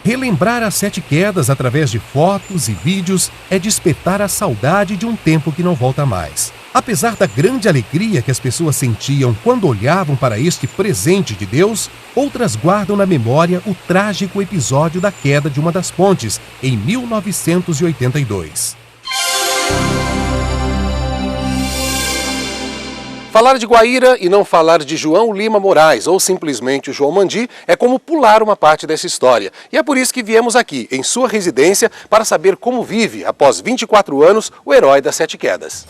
Relembrar as 7 quedas através de fotos e vídeos é despertar a saudade de um tempo que não volta mais. Apesar da grande alegria que as pessoas sentiam quando olhavam para este presente de Deus, outras guardam na memória o trágico episódio da queda de uma das pontes, em 1982. Falar de Guaíra e não falar de João Lima Moraes, ou simplesmente João Mandi, é como pular uma parte dessa história. E é por isso que viemos aqui, em sua residência, para saber como vive, após 24 anos, o herói das 7 quedas.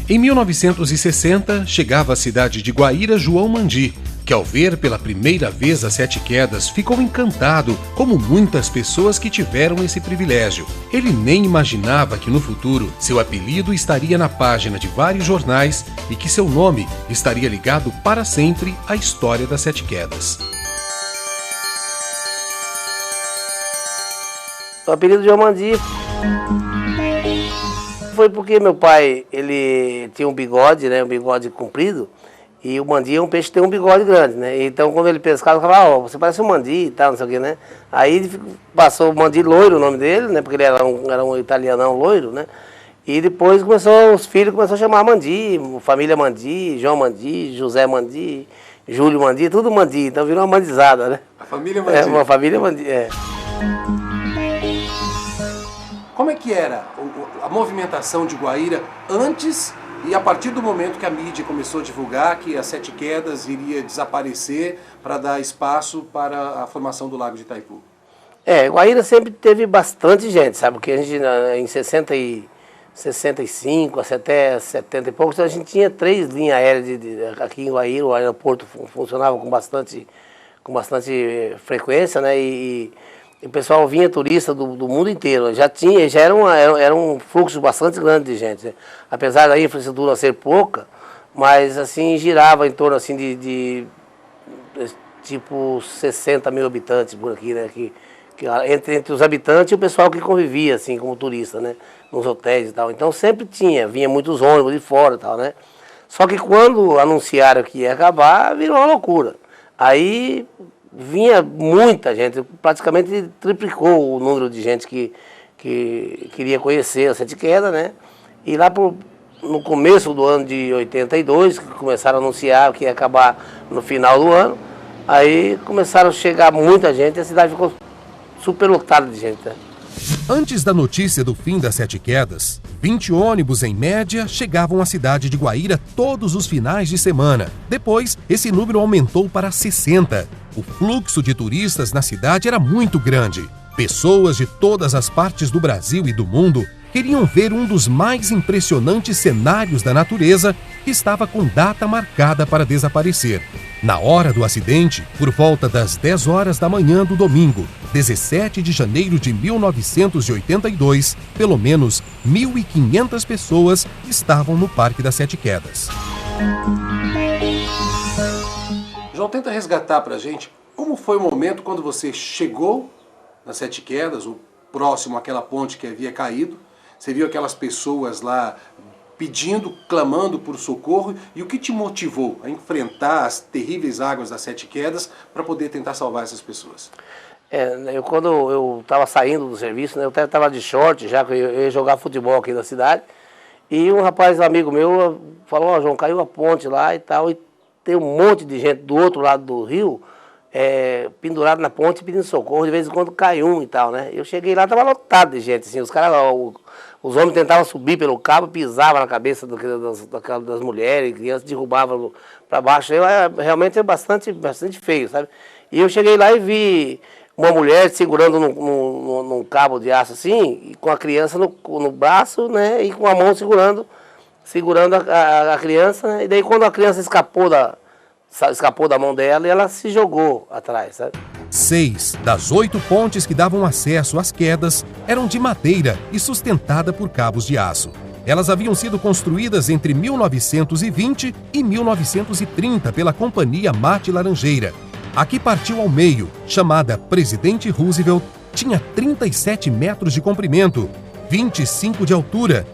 Em 1960, chegava à cidade de Guaíra João Mandi, que ao ver pela primeira vez as 7 quedas, ficou encantado, como muitas pessoas que tiveram esse privilégio. Ele nem imaginava que no futuro seu apelido estaria na página de vários jornais e que seu nome estaria ligado para sempre à história das 7 quedas. O apelido de João Mandi foi porque meu pai, ele tinha um bigode, né, um bigode comprido, e o mandi é um peixe que tem um bigode grande, né? Então quando ele pescava, ele falava, ó, você parece um mandi e tal, não sei o que, né? Aí ele passou o Mandi Loiro, o nome dele, né? Porque ele era um italianão loiro, né? E depois os filhos começaram a chamar Mandi, família Mandi, João Mandi, José Mandi, Júlio Mandi, tudo Mandi, então virou uma mandizada, né? A família Mandi. É, uma família Mandi, é. Como é que era a movimentação de Guaíra antes e a partir do momento que a mídia começou a divulgar que as 7 quedas iria desaparecer para dar espaço para a formação do Lago de Itaipu? Guaíra sempre teve bastante gente, sabe? Porque a gente em 65 até 70 e poucos, a gente tinha 3 linhas aéreas aqui em Guaíra, o aeroporto funcionava com bastante frequência, né? E o pessoal vinha turista do mundo inteiro, já era um fluxo bastante grande de gente, né? Apesar da infraestrutura ser pouca, mas assim girava em torno assim de tipo 60 mil habitantes por aqui, né? Que entre os habitantes e o pessoal que convivia assim como turista, né? Nos hotéis e tal. Então sempre vinha muitos ônibus de fora e tal, né? Só que quando anunciaram que ia acabar, virou uma loucura. Aí vinha muita gente, praticamente triplicou o número de gente que queria conhecer a 7 quedas, né? E lá no começo do ano de 82, que começaram a anunciar que ia acabar no final do ano, aí começaram a chegar muita gente e a cidade ficou superlotada de gente, né? Antes da notícia do fim das 7 quedas, 20 ônibus em média chegavam à cidade de Guaíra todos os finais de semana. Depois, esse número aumentou para 60. O fluxo de turistas na cidade era muito grande. Pessoas de todas as partes do Brasil e do mundo queriam ver um dos mais impressionantes cenários da natureza que estava com data marcada para desaparecer. Na hora do acidente, por volta das 10 horas da manhã do domingo, 17 de janeiro de 1982, pelo menos 1.500 pessoas estavam no Parque das 7 Quedas. João, tenta resgatar pra gente como foi o momento quando você chegou nas 7 Quedas, ou próximo àquela ponte que havia caído. Você viu aquelas pessoas lá pedindo, clamando por socorro, e o que te motivou a enfrentar as terríveis águas das 7 Quedas para poder tentar salvar essas pessoas? Quando eu estava saindo do serviço, né, eu estava de short, já que eu ia jogar futebol aqui na cidade, e um rapaz amigo meu falou, ó, João, caiu a ponte lá e tal, e tem um monte de gente do outro lado do rio, pendurado na ponte pedindo socorro, de vez em quando cai um e tal, né? Eu cheguei lá, estava lotado de gente, assim, os caras, os homens tentavam subir pelo cabo, pisavam na cabeça das mulheres, crianças derrubavam para baixo. Realmente é bastante feio, sabe? E eu cheguei lá e vi uma mulher segurando num cabo de aço assim, e com a criança no braço, né? E com a mão segurando a criança, né? E daí quando a criança escapou da mão dela e ela se jogou atrás, sabe? 6 das 8 pontes que davam acesso às quedas eram de madeira e sustentada por cabos de aço. Elas haviam sido construídas entre 1920 e 1930 pela Companhia Mate Laranjeira. A que partiu ao meio, chamada Presidente Roosevelt, tinha 37 metros de comprimento, 25 de altura,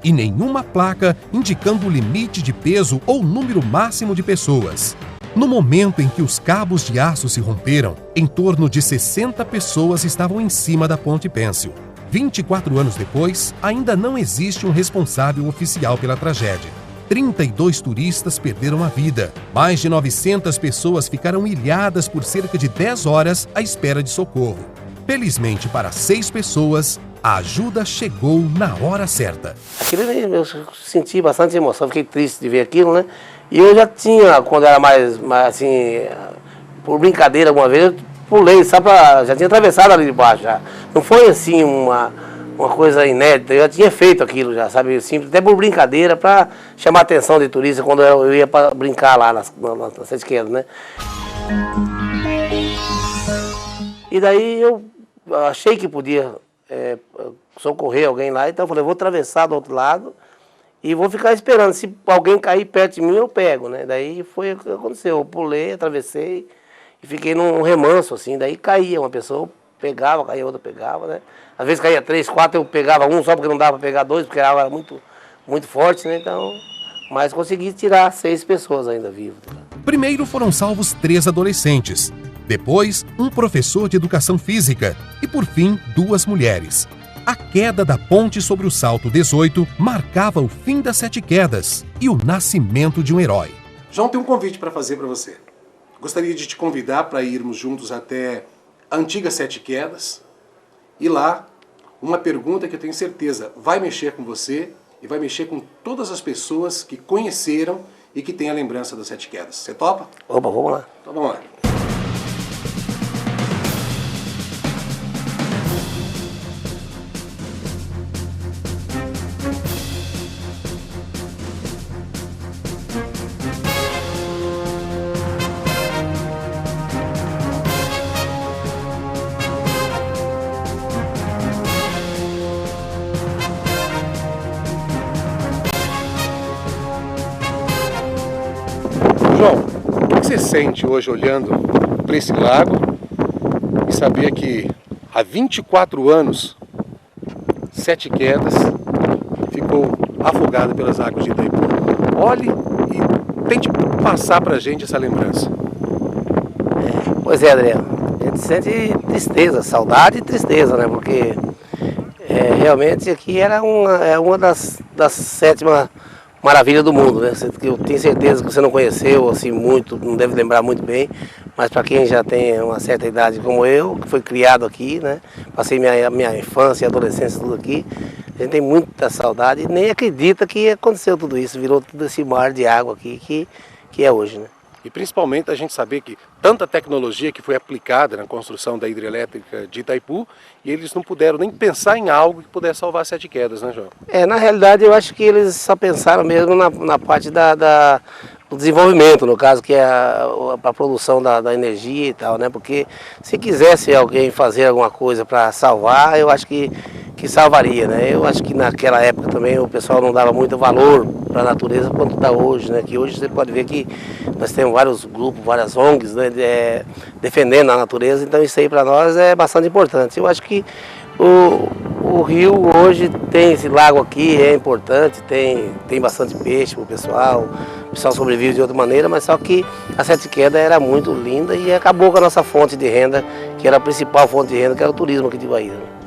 e nenhuma placa indicando o limite de peso ou número máximo de pessoas. No momento em que os cabos de aço se romperam, em torno de 60 pessoas estavam em cima da ponte pêncil. 24 anos depois, ainda não existe um responsável oficial pela tragédia. 32 turistas perderam a vida. Mais de 900 pessoas ficaram ilhadas por cerca de 10 horas à espera de socorro. Felizmente para 6 pessoas, a ajuda chegou na hora certa. Aquilo eu senti bastante emoção, fiquei triste de ver aquilo, né? E eu já tinha, quando era mais assim, por brincadeira alguma vez, eu pulei, já tinha atravessado ali de baixo já. Não foi assim uma coisa inédita, eu já tinha feito aquilo já, sabe, simples, até por brincadeira, para chamar a atenção de turista quando eu ia para brincar lá nas Sete Quedas, né? E daí eu achei que podia socorrer alguém lá, então eu falei, vou atravessar do outro lado e vou ficar esperando, se alguém cair perto de mim eu pego, né? Daí foi o que aconteceu, eu pulei, atravessei e fiquei num remanso assim, daí caía uma pessoa, pegava, caía outra, pegava, né? Às vezes caía 3, 4, eu pegava um só porque não dava para pegar 2, porque a água era muito forte, né? Então, mas consegui tirar 6 pessoas ainda vivas. Primeiro foram salvos 3 adolescentes, depois um professor de educação física e, por fim, 2 mulheres. A queda da ponte sobre o Salto 18 marcava o fim das 7 quedas e o nascimento de um herói. João, tem um convite para fazer para você. Gostaria de te convidar para irmos juntos até a antiga 7 Quedas e lá, uma pergunta que eu tenho certeza vai mexer com você e vai mexer com todas as pessoas que conheceram e que têm a lembrança das 7 Quedas. Você topa? Opa, vamos lá. Então vamos lá. João, o que você sente hoje olhando para esse lago e saber que há 24 anos 7 Quedas ficou afogada pelas águas de Itaipu? Olhe e tente passar para a gente essa lembrança. Pois é, Adriano, a gente sente tristeza, saudade e tristeza, né? Porque realmente aqui era uma das 7 maravilhas do mundo, né? Eu tenho certeza que você não conheceu assim muito, não deve lembrar muito bem, mas para quem já tem uma certa idade como eu, que foi criado aqui, né? Passei minha infância e adolescência tudo aqui, a gente tem muita saudade e nem acredita que aconteceu tudo isso, virou todo esse mar de água aqui que é hoje, né? E principalmente a gente saber que tanta tecnologia que foi aplicada na construção da hidrelétrica de Itaipu e eles não puderam nem pensar em algo que pudesse salvar 7 Quedas, né, João? Na realidade eu acho que eles só pensaram mesmo na parte do desenvolvimento, no caso, que é a produção da energia e tal, né? Porque se quisesse alguém fazer alguma coisa para salvar, eu acho que salvaria, né? Eu acho que naquela época também o pessoal não dava muito valor para a natureza quanto dá hoje, né? Que hoje você pode ver que nós temos vários grupos, várias ONGs, né? Defendendo a natureza, então isso aí para nós é bastante importante. Eu acho que o rio hoje tem esse lago aqui, é importante, tem bastante peixe para o pessoal sobrevive de outra maneira, mas só que a 7 Quedas era muito linda e acabou com a nossa fonte de renda, que era a principal fonte de renda, que era o turismo aqui de Guaíra.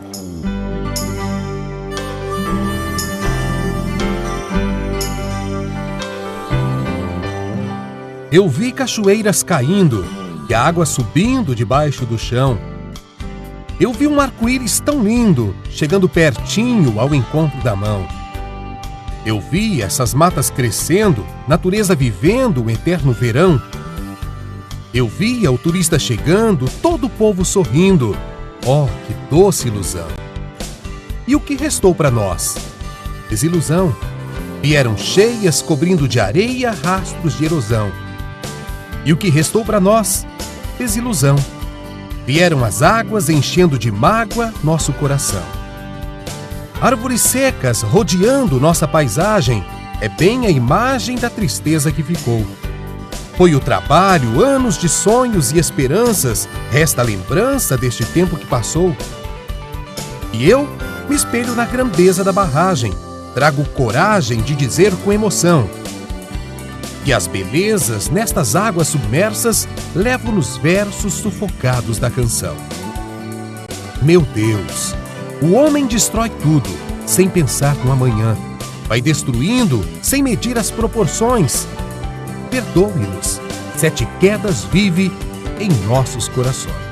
Eu vi cachoeiras caindo e a água subindo debaixo do chão. Eu vi um arco-íris tão lindo, chegando pertinho ao encontro da mão. Eu vi essas matas crescendo, natureza vivendo o eterno verão. Eu via o turista chegando, todo o povo sorrindo. Oh, que doce ilusão! E o que restou para nós? Desilusão. Vieram cheias cobrindo de areia rastros de erosão. E o que restou para nós? Desilusão. Vieram as águas enchendo de mágoa nosso coração. Árvores secas rodeando nossa paisagem é bem a imagem da tristeza que ficou. Foi o trabalho, anos de sonhos e esperanças, resta a lembrança deste tempo que passou. E eu me espelho na grandeza da barragem, trago coragem de dizer com emoção que as belezas nestas águas submersas levo nos versos sufocados da canção. Meu Deus, o homem destrói tudo, sem pensar no amanhã. Vai destruindo, sem medir as proporções. Perdoe-nos, Sete Quedas vive em nossos corações.